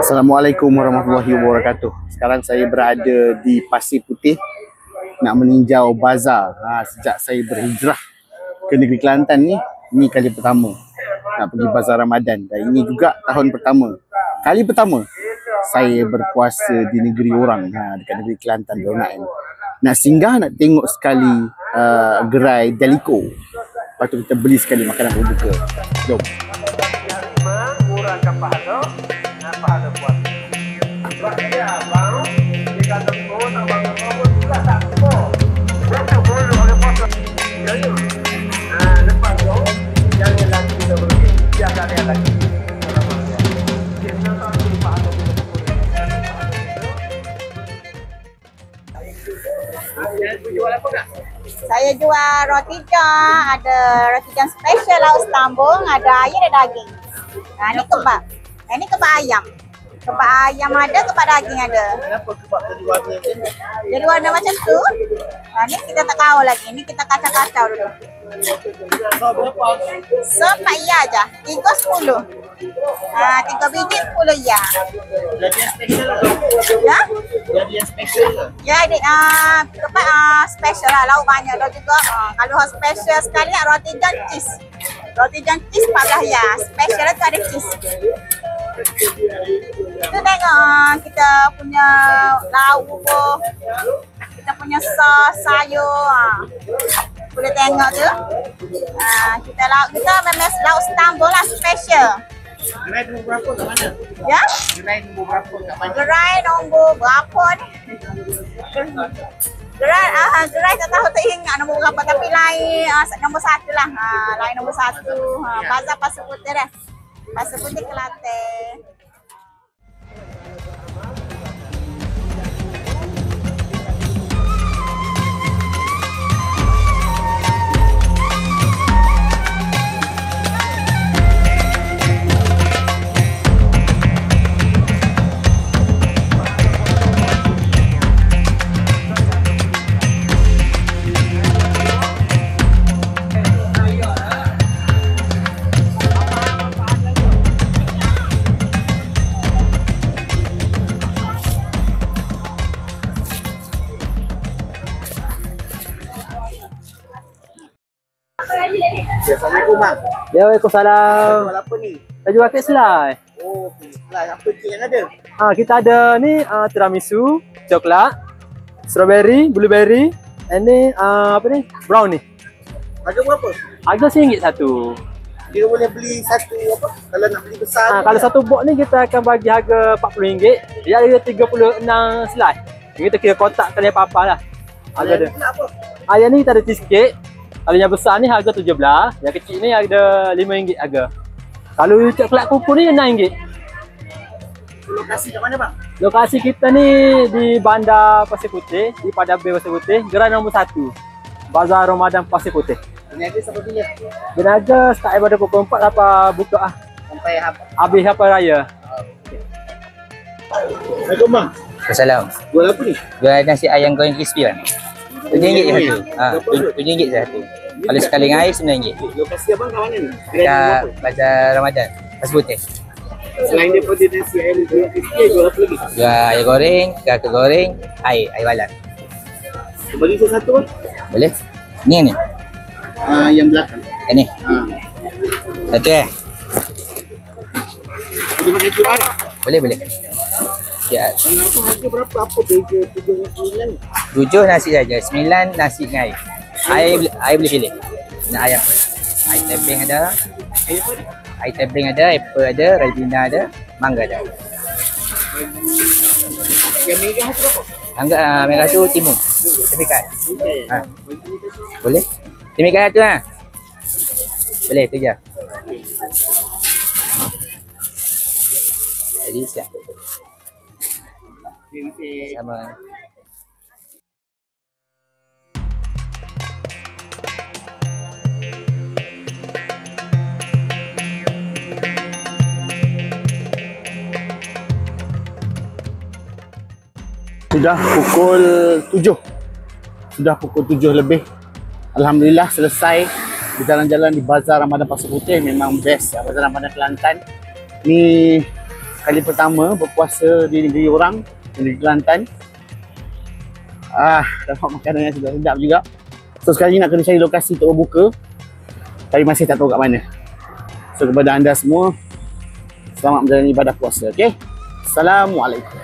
Assalamualaikum warahmatullahi wabarakatuh. Sekarang saya berada di Pasir Putih nak meninjau bazar. Sejak saya berhijrah ke negeri Kelantan ni kali pertama nak pergi bazar Ramadan, dan ini juga tahun pertama. Kali pertama saya berpuasa di negeri orang, dekat negeri Kelantan Ronak ini. Nak singgah, nak tengok sekali gerai Delico. Lepas tu kita beli sekali makanan berbuka. Jom. Saya jual roti john, ada roti john special lauk sambung, ada ayam dan daging. Ini kebab. Ini kebab ayam. Kebab ayam ada, kebab daging ada. Kenapa kebab tadi warna ni? Jadi warna macam tu. Ini kita tak tahu lagi. Ini kita kacau-kacau dulu. So 4 ya aja. 3 10. 3 biji 10 ya. Jadi yang special lah. Ya? Jadi yang special lah. Ya, adik, kebab special lah, lauk banyak dah juga. Kalau special sekali roti john cheese. Roti john cheese 14 ya. Special tu ada cheese. Kita tengok kita punya lauk pun. Kita punya sos, sayur. Boleh tengok tu. Kita memang lauk sambung lah, special. Gerai nombor berapa kat mana? Ya? Gerai nombor berapa kat mana? Gerai nombor berapa ni? Gerai tak tahu, tak ingat nombor berapa, tapi lain nombor 1 lah. Lain nombor 1. Bazar Pasir Putih dah. Pasir Putih Kelantan. Assalamualaikum bang. Ya, Waalaikumsalam. Jual apa ni? Saya jual kek selai. Oh, selai. Apa kek yang ada? Kita ada ni tiramisu, coklat, strawberry, blueberry, and ni apa ni? Brownie. Harga berapa? Harga RM1 satu. Dia boleh beli satu apa? Kalau nak beli besar. Kalau satu box ni kita akan bagi harga RM40. Dia ada 36 selai. Kita kira kotak kali apa-apa lah. Harga dia. Apa? Yang ni kita ada cheesecake. Kalau yang besar ni harga RM17. Yang kecil ni ada RM5 harga. Kalau coklat kuku ni RM6. Lokasi kat mana bang? Lokasi kita ni di Bandar Pasir Putih, di Padang Bay Pasir Putih, gerai nombor 1. Bazar Ramadan Pasir Putih. Berniaga sampai bila? Berniaga start daripada pukul 4 sampai buka Sampai apa? habis apa raya. Assalamualaikum bang. Assalamualaikum. Jual apa ni? Jual nasi ayam goreng crispy kan? RM7 je satu. RM7 je satu. Kalau sekali dengan air RM9. Lokasi abang kat mana ni? Dekat Bazar Ramadan Pasir Putih. Selain daripada nasi ayam goreng crispy, jual apa lagi? Jual ayam goreng, kakak goreng, air balat. Bagi saya satu bang. Boleh? Ni. Yang belakang. Yang ni. Satu Boleh pakai QR? Boleh. Ya. Apa harga berapa? Apa beza 7 ni? 7 nasi saja, 9 nasi dengan air. Air boleh pilih. Nak ayam apa? Air tebing ada. Air tebing ada, apple ada, ribena ada, mangga ada. Yang merah tu berapa? Mangga merah tu timun. Sertifikat. Boleh? Sertifikat tu lah. Boleh, tu je. Jadi siap. Sama. Sudah pukul 7. Sudah pukul 7 lebih. Alhamdulillah selesai berjalan-jalan di Bazar Ramadan Pasir Putih. Memang best ya, Bazar Ramadan Kelantan. Ni kali pertama berpuasa di negeri orang, negeri Kelantan. Dapat makanan yang sedap juga. So sekarang ni nak kena cari lokasi untuk berbuka, tapi masih tak tahu kat mana. So kepada anda semua, selamat menjalani ibadah puasa. Okay, Assalamualaikum.